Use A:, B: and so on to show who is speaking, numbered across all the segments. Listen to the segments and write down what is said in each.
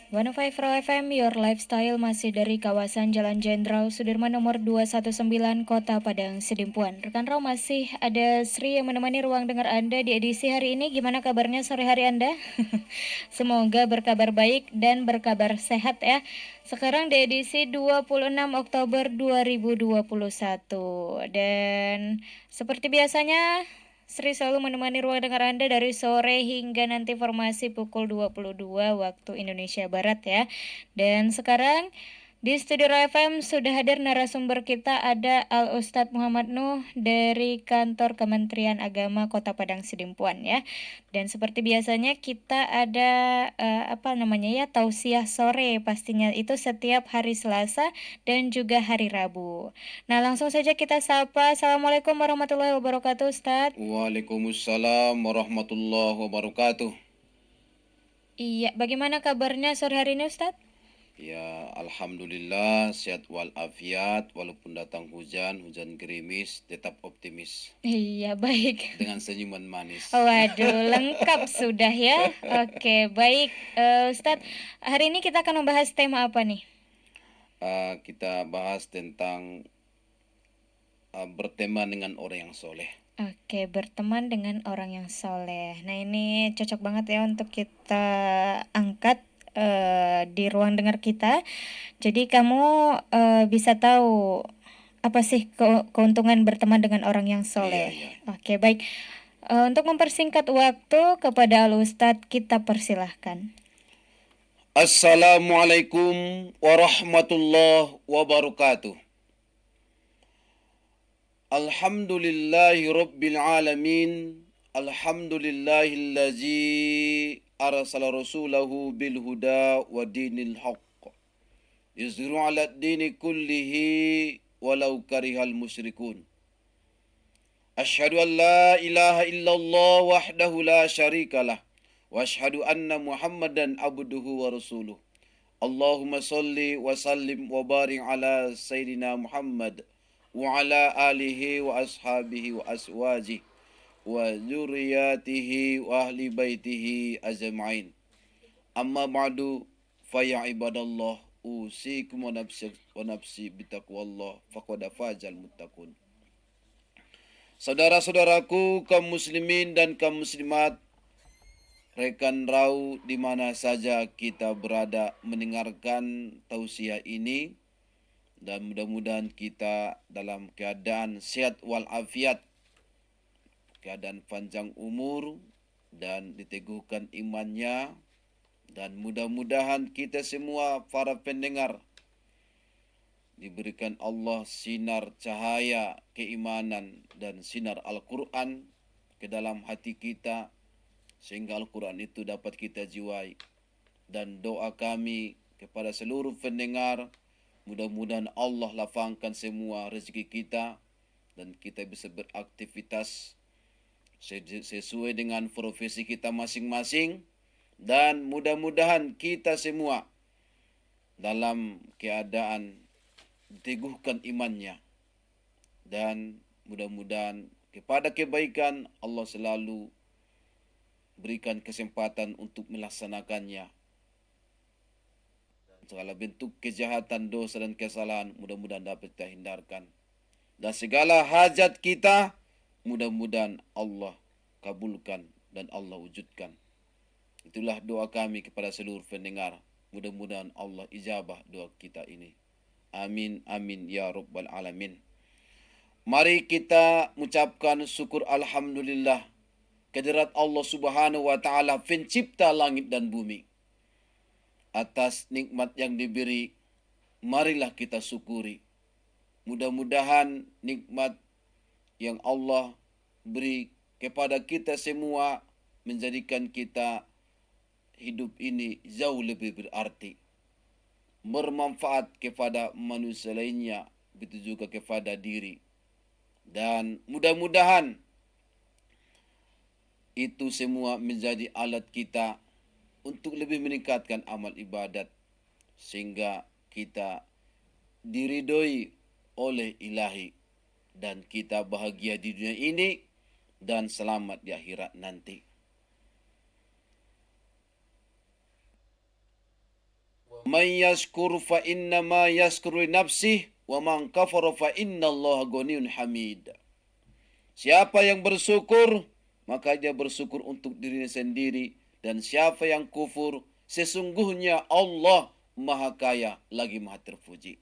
A: 105 FM, Your Lifestyle masih dari kawasan Jalan Jenderal Sudirman nomor 219 Kota Padang Sidimpuan. Rekan Raw masih ada Sri yang menemani ruang dengar Anda di edisi hari ini. Gimana kabarnya sore hari Anda? Semoga berkabar baik dan berkabar sehat ya. Sekarang di edisi 26 Oktober 2021. Dan seperti biasanya Sri selalu menemani ruang dengar Anda dari sore hingga nanti formasi pukul 22 waktu Indonesia Barat ya. Dan sekarang di Studio FM sudah hadir narasumber kita, ada Al Ustadz Muhammad Nuh dari kantor Kementerian Agama Kota Padang Sidimpuan ya. Dan seperti biasanya kita ada tausiah sore, pastinya itu setiap hari Selasa dan juga hari Rabu. Nah, langsung saja kita sapa. Assalamualaikum warahmatullahi wabarakatuh, Ustadz.
B: Waalaikumsalam warahmatullahi wabarakatuh.
A: Iya, bagaimana kabarnya sore hari ini, Ustadz?
B: Ya, alhamdulillah sehat walafiat walaupun datang hujan gerimis tetap optimis
A: Iya, baik.
B: dengan senyuman manis.
A: Waduh, lengkap sudah ya. Oke, baik. Ustadz, hari ini kita akan membahas tema apa nih?
B: Kita bahas tentang berteman dengan orang yang soleh.
A: Oke, berteman dengan orang yang soleh. Nah, ini cocok banget ya untuk kita angkat di ruang dengar kita. Jadi kamu bisa tahu apa sih keuntungan berteman dengan orang yang soleh.
B: Iya.
A: Oke, baik. Untuk mempersingkat waktu, kepada Al Ustadz kita persilahkan.
B: Assalamualaikum warahmatullahi wabarakatuh. Alhamdulillahi rabbil alamin. Alhamdulillahillazi arsala rasulahu bil huda wa dinil haqq yuzhiru ala dini kullihi walau karihal musyrikun. Asyhadu an la ilaha illallah wahdahu la syarikalah wa asyhadu anna muhammadan abduhu wa rasuluh. Allahumma salli wa sallim wa barik ala sayyidina Muhammad wa ala alihi wa ashabihi wa aswajihi wa dzurriyyatihi wa ahli baitihi ajma'in. Amma ba'du fa ya ibadallah usikum wa nafsi bitaqwallah faqad fazal muttaqun. Saudara-saudaraku kaum muslimin dan kaum muslimat, rekan Rau di mana saja kita berada mendengarkan tausiah ini, dan mudah-mudahan kita dalam keadaan sehat walafiat, keadaan panjang umur dan diteguhkan imannya, dan mudah-mudahan kita semua para pendengar diberikan Allah sinar cahaya keimanan dan sinar Al-Quran ke dalam hati kita, sehingga Al-Quran itu dapat kita jiwai. Dan doa kami kepada seluruh pendengar, mudah-mudahan Allah lapangkan semua rezeki kita dan kita bisa beraktivitas sesuai dengan profesi kita masing-masing, dan mudah-mudahan kita semua dalam keadaan diteguhkan imannya, dan mudah-mudahan kepada kebaikan Allah selalu berikan kesempatan untuk melaksanakannya. Segala bentuk kejahatan, dosa dan kesalahan mudah-mudahan dapat kita hindarkan. Dan segala hajat kita mudah-mudahan Allah kabulkan dan Allah wujudkan. Itulah doa kami kepada seluruh pendengar. Mudah-mudahan Allah ijabah doa kita ini. Amin, amin, ya rabbal alamin. Mari kita mengucapkan syukur alhamdulillah kehadirat Allah subhanahu wa ta'ala pencipta langit dan bumi. Atas nikmat yang diberi, marilah kita syukuri. Mudah-mudahan nikmat yang Allah beri kepada kita semua menjadikan kita hidup ini jauh lebih berarti, bermanfaat kepada manusia lainnya, begitu juga kepada diri. Dan mudah-mudahan itu semua menjadi alat kita untuk lebih meningkatkan amal ibadat, sehingga kita diridhoi oleh ilahi dan kita bahagia di dunia ini dan selamat di akhirat nanti. Man yashkur fa innama yashkuru li nafsih wa man kafara fa innallaha ghaniyun hamid. Siapa yang bersyukur, maka dia bersyukur untuk dirinya sendiri, dan siapa yang kufur, sesungguhnya Allah Maha Kaya lagi Maha Terpuji.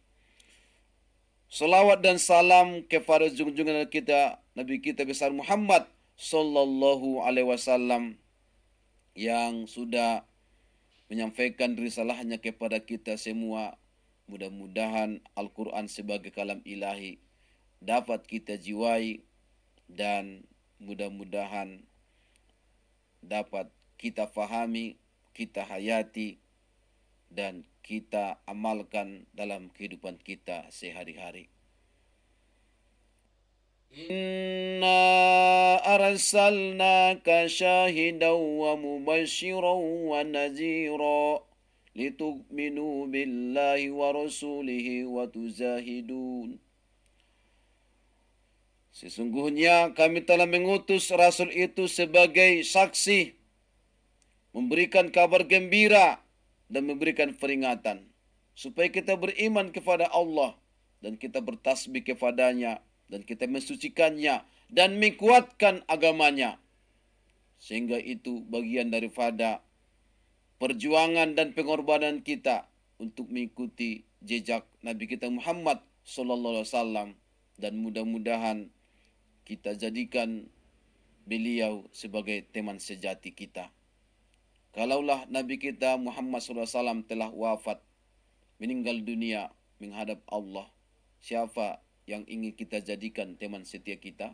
B: Salawat dan salam kepada junjungan kita, Nabi kita besar Muhammad sallallahu alaihi wasallam, yang sudah menyampaikan risalahnya kepada kita semua. Mudah-mudahan Al-Quran sebagai kalam ilahi dapat kita jiwai, dan mudah-mudahan dapat kita fahami, kita hayati, dan kita amalkan dalam kehidupan kita sehari-hari. Inna arsalnaka syahidan wa mubasyiran wa nazira litu'minu billahi wa rasulihi wa tuzahidun. Sesungguhnya kami telah mengutus Rasul itu sebagai saksi, memberikan kabar gembira dan memberikan peringatan, supaya kita beriman kepada Allah, dan kita bertasbih kepadanya, dan kita mensucikannya, dan menguatkan agamanya. Sehingga itu bagian daripada perjuangan dan pengorbanan kita untuk mengikuti jejak Nabi kita Muhammad sallallahu alaihi wasallam, dan mudah-mudahan kita jadikan beliau sebagai teman sejati kita. Kalaulah Nabi kita Muhammad sallallahu alaihi wasallam telah wafat, meninggal dunia menghadap Allah, siapa yang ingin kita jadikan teman setia kita?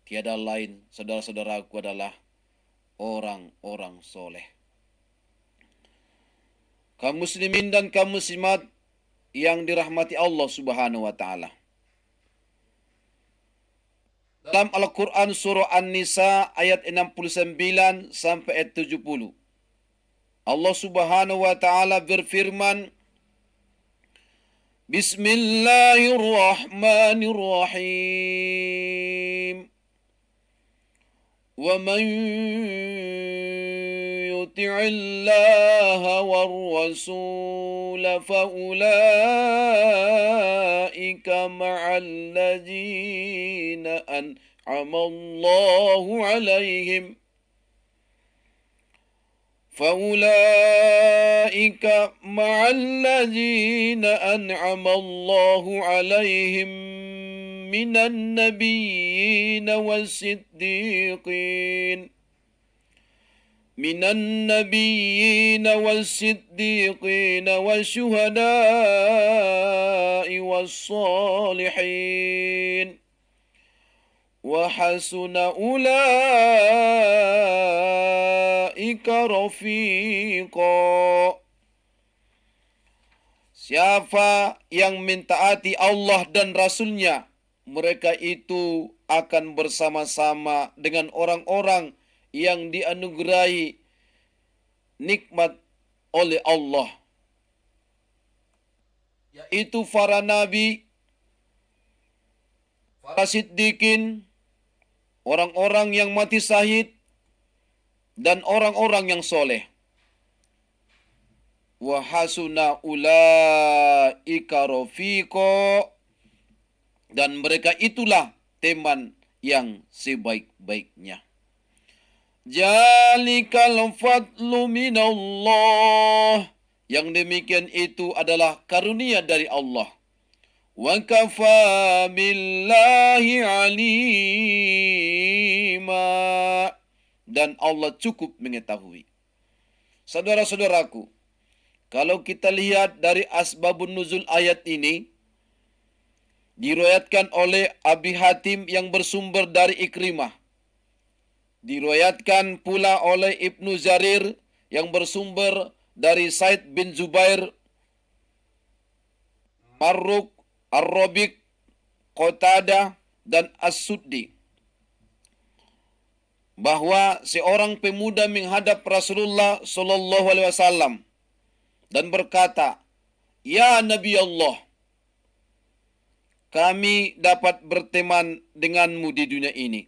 B: Tiada lain, saudara-saudaraku, adalah orang-orang soleh. Kaum muslimin dan kaum muslimat yang dirahmati Allah Subhanahu wa taala. Dalam Al-Quran surah An-Nisa ayat 69 sampai ayat 70. Allah Subhanahu wa taala berfirman, Bismillahirrahmanirrahim. Wa man yuti'illaha war-rasul fa ulaika ma'al ladzina an'ama Allahu 'alaihim فأولئك مع الذين أنعم الله عليهم من النبيين والصديقين والشهداء والصالحين وحسن أولئك رفيقا. Siapa yang mentaati Allah dan Rasul-Nya, mereka itu akan bersama-sama dengan orang-orang yang dianugerahi nikmat oleh Allah, yaitu para nabi, para siddiqin, orang-orang yang mati syahid, dan orang-orang yang soleh. Wa hasuna ulaika rafiqa, dan mereka itulah teman yang sebaik-baiknya. Jalikal fadlu minallah, yang demikian itu adalah karunia dari Allah. Wa kafa billahi alima, dan Allah cukup mengetahui. Saudara-saudaraku, kalau kita lihat dari asbabun nuzul ayat ini, diriwayatkan oleh Abi Hatim yang bersumber dari Ikrimah. Diriwayatkan pula oleh Ibnu Jarir yang bersumber dari Said bin Zubair, Marruk, Ar-Rabiq, Qatadah, dan As-Suddi, bahwa seorang pemuda menghadap Rasulullah sallallahu alaihi wasallam dan berkata, "Ya Nabi Allah, kami dapat berteman denganmu di dunia ini,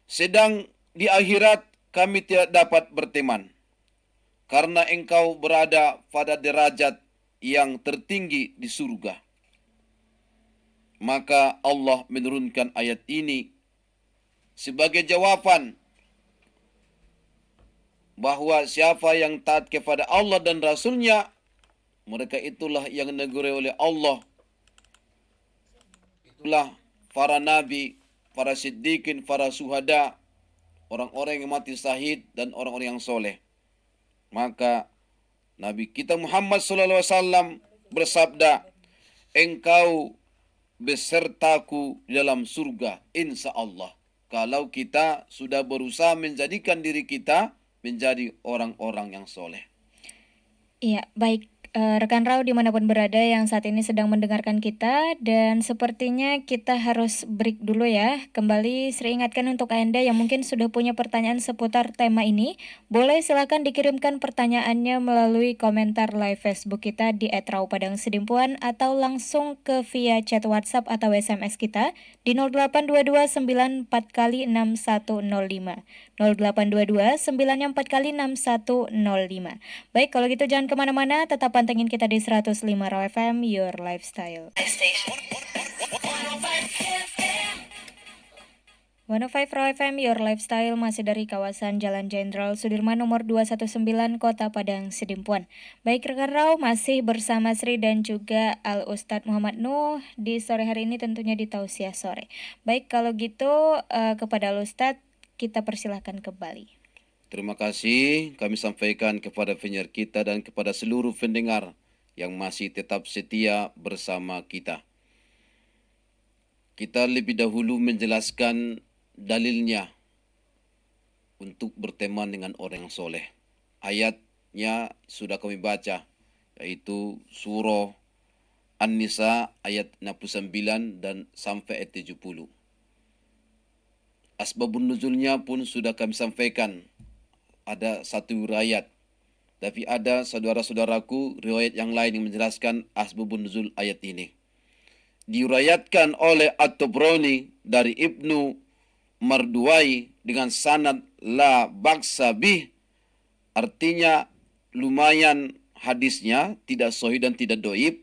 B: sedang di akhirat kami tidak dapat berteman. karena engkau berada pada derajat yang tertinggi di surga. Maka Allah menurunkan ayat ini sebagai jawaban bahwa siapa yang taat kepada Allah dan Rasul-Nya, mereka itulah yang dinegurai oleh Allah. Itulah para nabi, para siddiqin, para suhada, orang-orang yang mati syahid dan orang-orang yang soleh. Maka Nabi kita Muhammad SAW bersabda, engkau besertaku dalam surga, insya Allah. Kalau kita sudah berusaha menjadikan diri kita menjadi orang-orang yang soleh.
A: Iya, baik. Rekan Rau dimanapun berada yang saat ini sedang mendengarkan kita, dan sepertinya kita harus break dulu ya. Kembali saya ingatkan untuk Anda yang mungkin sudah punya pertanyaan seputar tema ini, boleh silakan dikirimkan pertanyaannya melalui komentar live Facebook kita di @raupadangsidimpuan atau langsung ke via chat WhatsApp atau SMS kita di 082294 kali 6105. 0822 94 kali 6105. Baik, kalau gitu jangan kemana-mana, tetap pantengin kita di 105 Raw FM, Your Lifestyle. 105 Raw FM, Your Lifestyle, masih dari kawasan Jalan Jenderal Sudirman nomor 219, Kota Padang Sidimpuan. Baik rekan Raw, masih bersama Sri dan juga Al Ustadz Muhammad Nuh di sore hari ini, tentunya di Tausiah Sore. Baik, kalau gitu kepada Al Ustadz kita persilahkan kembali.
B: Terima kasih kami sampaikan kepada penyiar kita dan kepada seluruh pendengar yang masih tetap setia bersama kita. Kita lebih dahulu menjelaskan dalilnya untuk berteman dengan orang yang soleh. Ayatnya sudah kami baca, yaitu surah An-Nisa ayat 69 dan sampai ayat 70. Asbabun nuzulnya pun sudah kami sampaikan. Ada satu riwayat, tapi ada saudara-saudaraku riwayat yang lain yang menjelaskan asbabun nuzul ayat ini. Diriwayatkan oleh At-Tabrani dari Ibnu Marduwai dengan sanad la baksa bih, artinya lumayan hadisnya, tidak sahih dan tidak dhaif,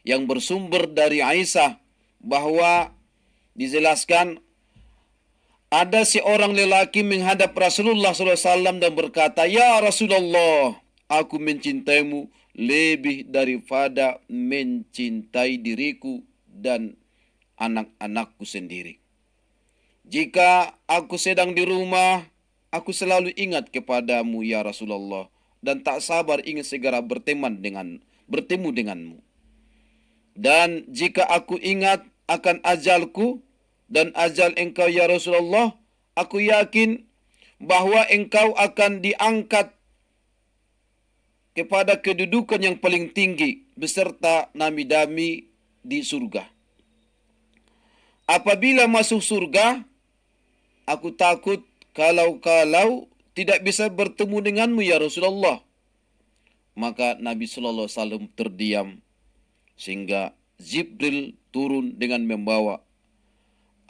B: yang bersumber dari Aisyah bahwa dijelaskan ada seorang lelaki menghadap Rasulullah SAW dan berkata, "Ya Rasulullah, aku mencintaimu lebih daripada mencintai diriku dan anak-anakku sendiri. Jika aku sedang di rumah, aku selalu ingat kepadamu ya Rasulullah, dan tak sabar ingin segera bertemu denganmu. Dan jika aku ingat akan ajalku dan ajal engkau ya Rasulullah, aku yakin bahwa engkau akan diangkat kepada kedudukan yang paling tinggi beserta nami-nami di surga. Apabila masuk surga, aku takut kalau tidak bisa bertemu denganmu ya Rasulullah." Maka Nabi Sallallahu Alaihi Wasallam terdiam sehingga Jibril turun dengan membawa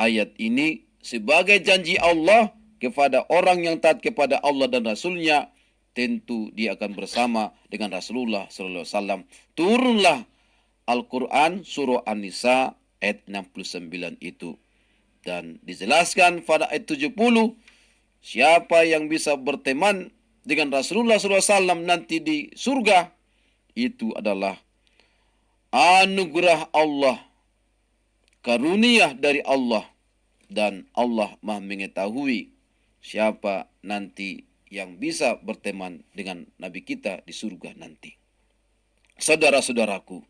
B: ayat ini sebagai janji Allah kepada orang yang taat kepada Allah dan Rasulnya, tentu dia akan bersama dengan Rasulullah Sallallahu Alaihi Wasallam. Turunlah Al-Quran surah An-Nisa ayat 69 itu. Dan dijelaskan pada ayat 70, siapa yang bisa berteman dengan Rasulullah SAW nanti di surga, itu adalah anugerah Allah, karunia dari Allah, dan Allah Maha mengetahui siapa nanti yang bisa berteman dengan Nabi kita di surga nanti. Saudara-saudaraku,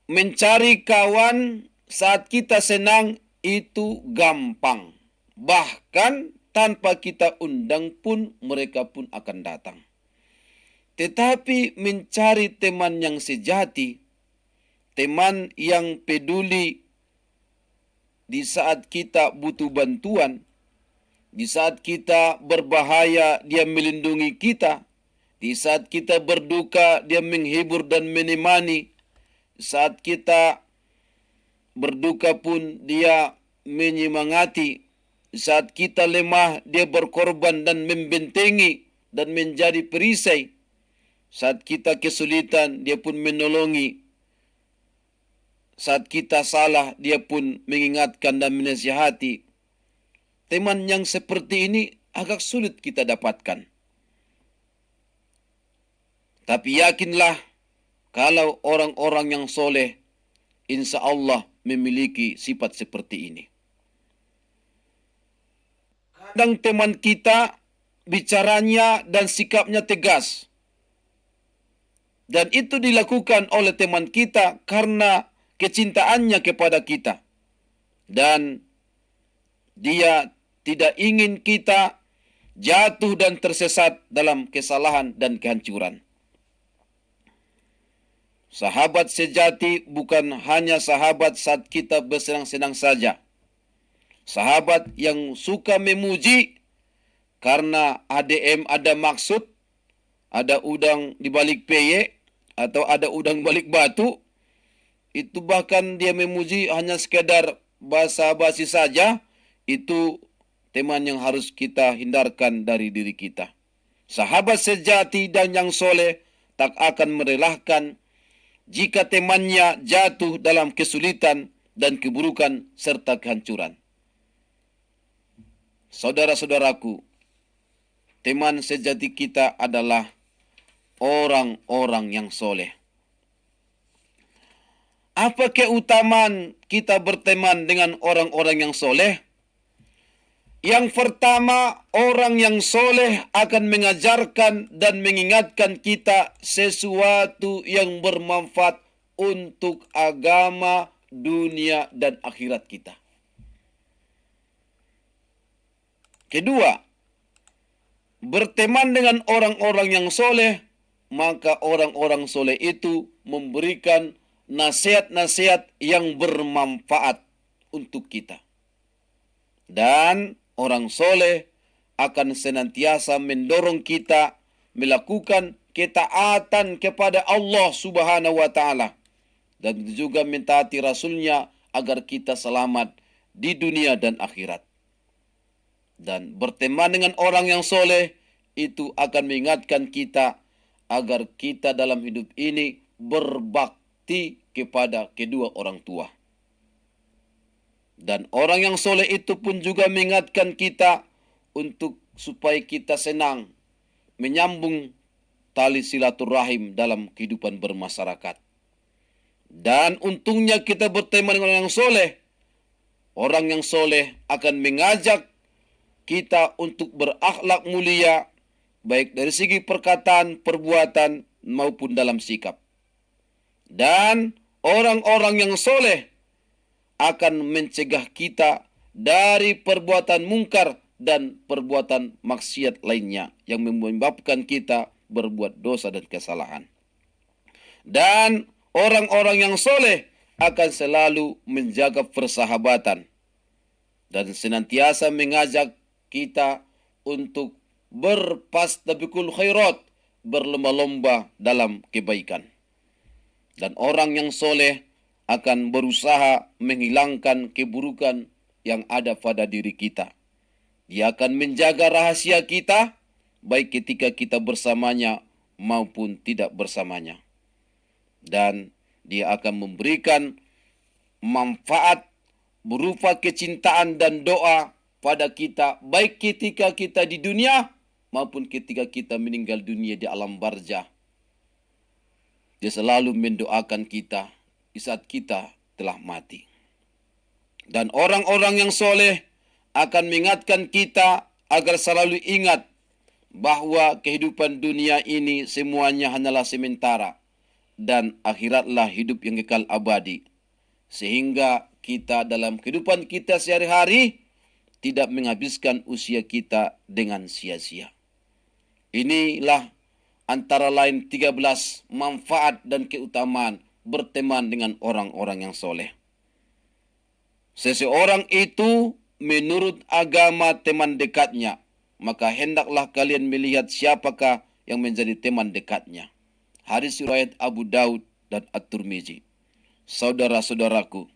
B: mencari kawan saat kita senang itu gampang. Bahkan tanpa kita undang pun mereka pun akan datang. Tetapi mencari teman yang sejati, teman yang peduli di saat kita butuh bantuan, di saat kita berbahaya dia melindungi kita, di saat kita berduka dia menghibur dan menemani, saat kita berduka pun dia menyemangati, saat kita lemah dia berkorban dan membentengi, dan menjadi perisai. Saat kita kesulitan, dia pun menolongi. Saat kita salah, dia pun mengingatkan dan menasihati. Teman yang seperti ini agak sulit kita dapatkan. Tapi yakinlah, kalau orang-orang yang soleh, insya Allah memiliki sifat seperti ini. Kadang teman kita bicaranya dan sikapnya tegas. Dan itu dilakukan oleh teman kita karena kecintaannya kepada kita. Dan dia tidak ingin kita jatuh dan tersesat dalam kesalahan dan kehancuran. Sahabat sejati bukan hanya sahabat saat kita bersenang-senang saja. Sahabat yang suka memuji karena ADM ada maksud, ada udang di balik peyek, atau ada udang balik batu. Itu bahkan dia memuji hanya sekedar basa-basi saja. Itu teman yang harus kita hindarkan dari diri kita. Sahabat sejati dan yang soleh tak akan merelahkan jika temannya jatuh dalam kesulitan dan keburukan serta kehancuran. Saudara-saudaraku, teman sejati kita adalah orang-orang yang soleh. Apa keutamaan kita berteman dengan orang-orang yang soleh? Yang pertama, orang yang soleh akan mengajarkan dan mengingatkan kita sesuatu yang bermanfaat untuk agama, dunia, dan akhirat kita. Kedua, berteman dengan orang-orang yang soleh, maka orang-orang soleh itu memberikan nasihat-nasihat yang bermanfaat untuk kita. Dan orang soleh akan senantiasa mendorong kita melakukan ketaatan kepada Allah Subhanahu wa Ta'ala, dan juga mentaati Rasulnya agar kita selamat di dunia dan akhirat. Dan berteman dengan orang yang soleh itu akan mengingatkan kita agar kita dalam hidup ini berbakti kepada kedua orang tua. Dan orang yang soleh itu pun juga mengingatkan kita untuk supaya kita senang menyambung tali silaturahim dalam kehidupan bermasyarakat. Dan untungnya kita berteman dengan orang yang soleh. Orang yang soleh akan mengajak kita untuk berakhlak mulia, baik dari segi perkataan, perbuatan, maupun dalam sikap. Dan orang-orang yang soleh akan mencegah kita dari perbuatan mungkar dan perbuatan maksiat lainnya yang menyebabkan kita berbuat dosa dan kesalahan. Dan orang-orang yang soleh akan selalu menjaga persahabatan dan senantiasa mengajak kita untuk berfastabiqul khairat, berlomba-lomba dalam kebaikan. Dan orang yang soleh akan berusaha menghilangkan keburukan yang ada pada diri kita. Dia akan menjaga rahasia kita, baik ketika kita bersamanya maupun tidak bersamanya. Dan dia akan memberikan manfaat berupa kecintaan dan doa pada kita, baik ketika kita di dunia maupun ketika kita meninggal dunia di alam barzah. Dia selalu mendoakan kita di saat kita telah mati. Dan orang-orang yang soleh akan mengingatkan kita agar selalu ingat bahwa kehidupan dunia ini semuanya hanyalah sementara dan akhiratlah hidup yang kekal abadi. Sehingga kita dalam kehidupan kita sehari-hari tidak menghabiskan usia kita dengan sia-sia. Inilah antara lain 13 manfaat dan keutamaan berteman dengan orang-orang yang soleh. Seseorang itu menurut agama teman dekatnya, maka hendaklah kalian melihat siapakah yang menjadi teman dekatnya. Hadis riwayat Abu Daud dan At-Tirmizi. Saudara-saudaraku,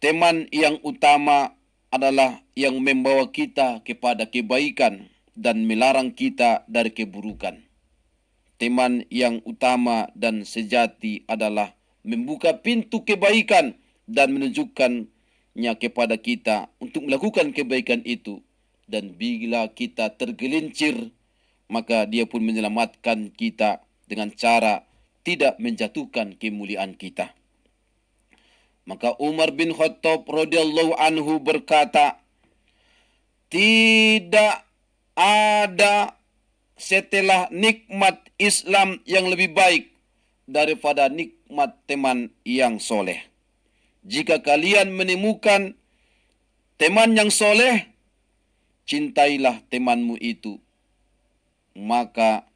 B: teman yang utama adalah yang membawa kita kepada kebaikan dan melarang kita dari keburukan. Teman yang utama dan sejati adalah membuka pintu kebaikan dan menunjukkannya kepada kita untuk melakukan kebaikan itu. Dan bila kita tergelincir, maka dia pun menyelamatkan kita dengan cara tidak menjatuhkan kemuliaan kita. Maka Umar bin Khattab radhiyallahu anhu berkata, tidak ada setelah nikmat Islam yang lebih baik daripada nikmat teman yang soleh. Jika kalian menemukan teman yang soleh, cintailah temanmu itu. Maka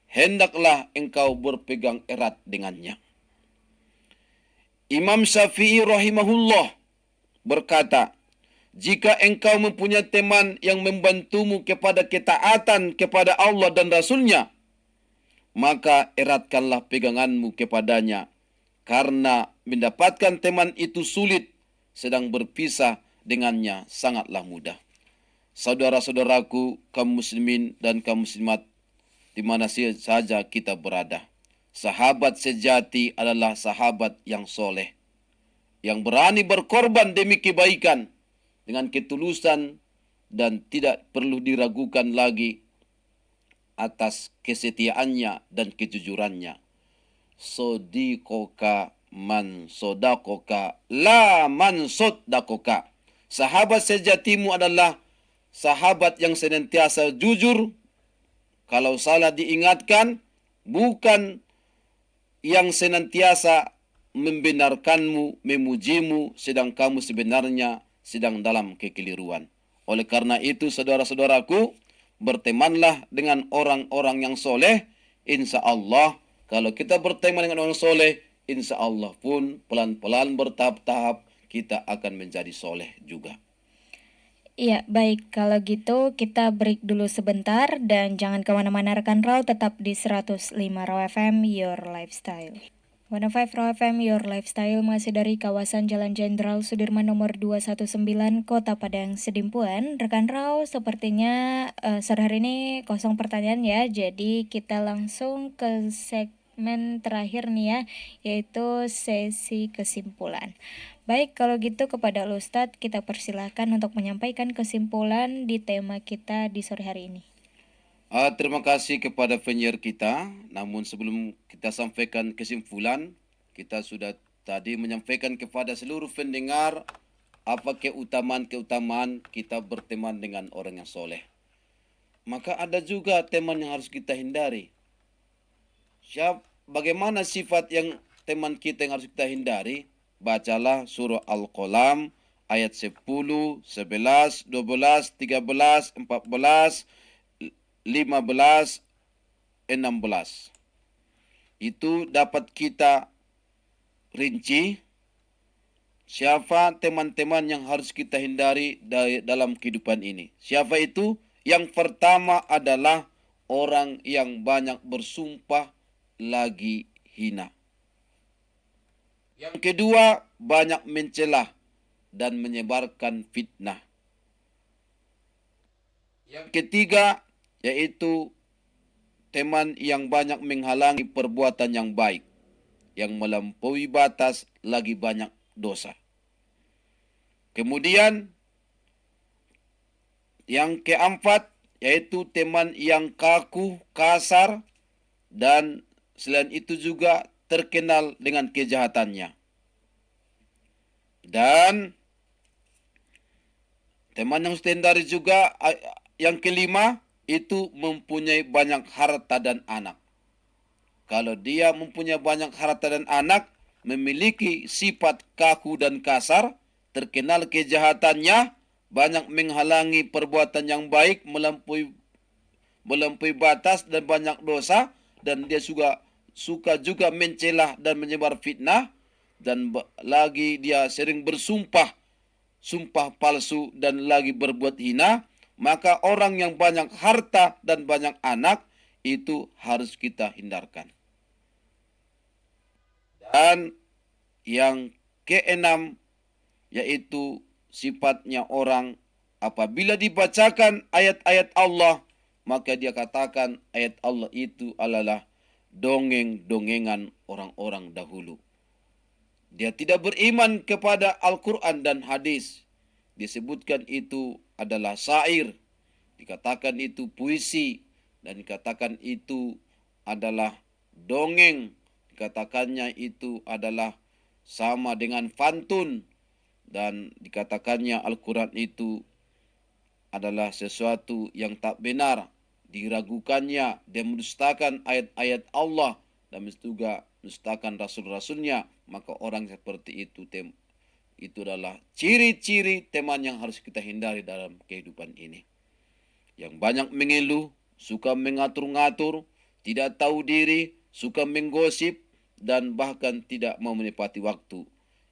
B: hendaklah engkau berpegang erat dengannya. Imam Syafi'i rahimahullah berkata, jika engkau mempunyai teman yang membantumu kepada ketaatan kepada Allah dan Rasulnya, maka eratkanlah peganganmu kepadanya, karena mendapatkan teman itu sulit, sedang berpisah dengannya sangatlah mudah. Saudara-saudaraku, kaum muslimin dan kaum muslimat, di mana saja kita berada, sahabat sejati adalah sahabat yang soleh, yang berani berkorban demi kebaikan dengan ketulusan dan tidak perlu diragukan lagi atas kesetiaannya dan kejujurannya. Sodikoka man sodakoka la man sodakoka. Sahabat sejatimu adalah sahabat yang senantiasa jujur. Kalau salah diingatkan, bukan yang senantiasa membenarkanmu, memujimu, sedang kamu sebenarnya sedang dalam kekeliruan. Oleh karena itu, saudara-saudaraku, bertemanlah dengan orang-orang yang soleh. Insya Allah, kalau kita berteman dengan orang soleh, insya Allah pun pelan-pelan bertahap-tahap kita akan menjadi soleh juga.
A: Iya, baik. Kalau gitu kita break dulu sebentar dan jangan kemana-mana rekan Raw, tetap di 105 Raw FM, Your Lifestyle. 105 Raw FM, Your Lifestyle masih dari kawasan Jalan Jenderal Sudirman nomor 219, Kota Padang, Sedimpuan. Rekan Raw, sepertinya sore hari ini kosong pertanyaan ya, jadi kita langsung ke segmen terakhir nih ya, yaitu sesi kesimpulan. Baik, kalau gitu kepada Ustadz kita persilahkan untuk menyampaikan kesimpulan di tema kita di sore hari ini.
B: Terima kasih kepada penyiar kita. Namun sebelum kita sampaikan kesimpulan, kita sudah tadi menyampaikan kepada seluruh pendengar apa keutamaan-keutamaan kita berteman dengan orang yang soleh. Maka ada juga teman yang harus kita hindari. Bagaimana sifat yang teman kita yang harus kita hindari? Bacalah surah Al-Qalam ayat 10, 11, 12, 13, 14, 15, 16. Itu dapat kita rinci siapa teman-teman yang harus kita hindari dalam kehidupan ini. Siapa itu? Yang pertama adalah orang yang banyak bersumpah lagi hina. Yang kedua, banyak mencela dan menyebarkan fitnah. Yang ketiga, yaitu teman yang banyak menghalangi perbuatan yang baik, yang melampaui batas, lagi banyak dosa. Kemudian yang keempat, yaitu teman yang kaku, kasar, dan selain itu juga terkenal dengan kejahatannya. Dan teman yang standar juga yang kelima, itu mempunyai banyak harta dan anak. Kalau dia mempunyai banyak harta dan anak, memiliki sifat kaku dan kasar, terkenal kejahatannya, banyak menghalangi perbuatan yang baik, melampaui batas dan banyak dosa, dan dia suka juga mencela dan menyebar fitnah, dan lagi dia sering bersumpah, sumpah palsu dan lagi berbuat hina, maka orang yang banyak harta dan banyak anak itu harus kita hindarkan. Dan yang keenam, yaitu sifatnya orang apabila dibacakan ayat-ayat Allah, maka dia katakan ayat Allah itu adalah dongeng-dongengan orang-orang dahulu. Dia tidak beriman kepada Al-Quran dan hadis. Disebutkan itu adalah syair, dikatakan itu puisi, dan dikatakan itu adalah dongeng, dikatakannya itu adalah sama dengan pantun, dan dikatakannya Al-Quran itu adalah sesuatu yang tak benar, diragukannya, dia mendustakan ayat-ayat Allah, dan juga mendustakan rasul-rasulnya, maka orang seperti itu adalah ciri-ciri teman yang harus kita hindari dalam kehidupan ini. Yang banyak mengeluh, suka mengatur-ngatur, tidak tahu diri, suka menggosip, dan bahkan tidak mau menepati waktu.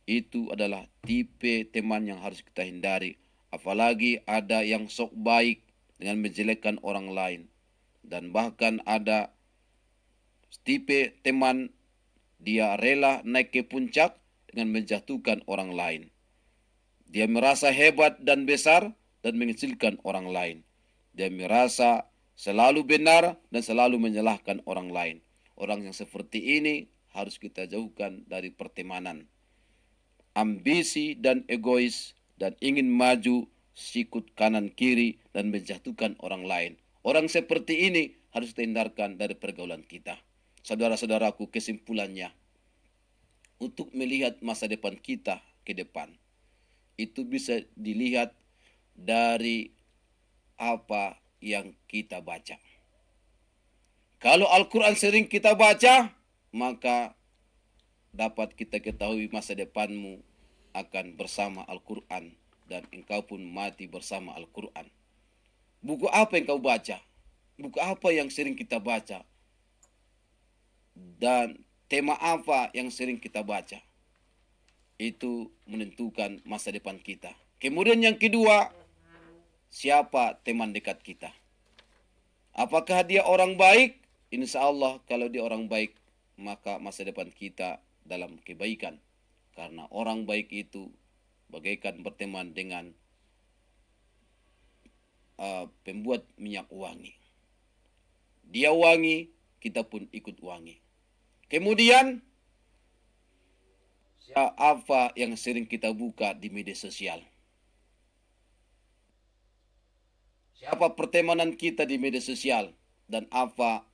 B: Itu adalah tipe teman yang harus kita hindari. Apalagi ada yang sok baik dengan menjelekkan orang lain. Dan bahkan ada tipe teman dia rela naik ke puncak dengan menjatuhkan orang lain. Dia merasa hebat dan besar dan mengecilkan orang lain. Dia merasa selalu benar dan selalu menyalahkan orang lain. Orang yang seperti ini harus kita jauhkan dari pertemanan. Ambisi dan egois dan ingin maju sikut kanan kiri dan menjatuhkan orang lain. Orang seperti ini harus kita hindarkan dari pergaulan kita. Saudara-saudaraku, kesimpulannya, untuk melihat masa depan kita ke depan, itu bisa dilihat dari apa yang kita baca. Kalau Al-Quran sering kita baca, maka dapat kita ketahui masa depanmu akan bersama Al-Quran dan engkau pun mati bersama Al-Quran. Buku apa yang kau baca? Buku apa yang sering kita baca? Dan tema apa yang sering kita baca? Itu menentukan masa depan kita. Kemudian yang kedua, siapa teman dekat kita? Apakah dia orang baik? Insya Allah kalau dia orang baik, maka masa depan kita dalam kebaikan. Karena orang baik itu bagaikan berteman dengan pembuat minyak wangi. Dia wangi, kita pun ikut wangi. Kemudian, apa yang sering kita buka di media sosial? Siapa pertemanan kita di media sosial? Dan apa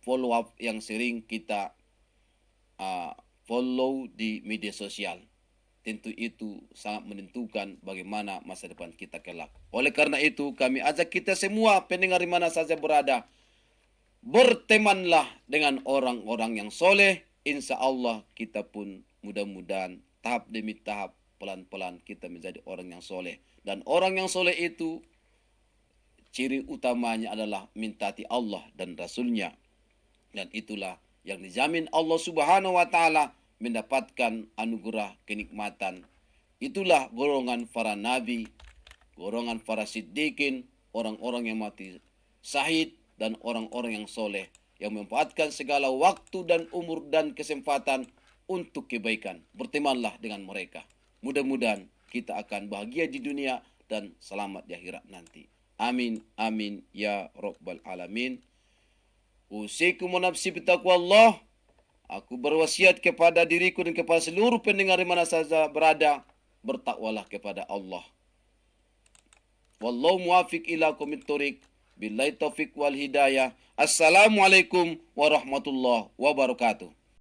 B: follow up yang sering kita follow di media sosial? Tentu itu sangat menentukan bagaimana masa depan kita kelak. Oleh karena itu, kami ajak kita semua pendengar di mana saja berada, bertemanlah dengan orang-orang yang soleh. Insya Allah kita pun mudah-mudahan tahap demi tahap, pelan-pelan kita menjadi orang yang soleh. Dan orang yang soleh itu ciri utamanya adalah mintaati Allah dan Rasulnya. Dan itulah yang dijamin Allah Subhanahu wa Ta'ala mendapatkan anugerah kenikmatan. Itulah golongan para nabi, golongan para siddiqin, orang-orang yang mati syahid, dan orang-orang yang soleh, yang memanfaatkan segala waktu dan umur dan kesempatan untuk kebaikan. Bertemanlah dengan mereka. Mudah-mudahan kita akan bahagia di dunia dan selamat di akhirat nanti. Amin, amin, ya Rabbal Alamin. Usikum wa nafsi bitaqwallah. Aku berwasiat kepada diriku dan kepada seluruh pendengar di mana saja berada, bertakwalah kepada Allah. Wallahu muwafiq ila qomit thoriq. Billahi taufiq wal hidayah. Assalamualaikum warahmatullahi wabarakatuh.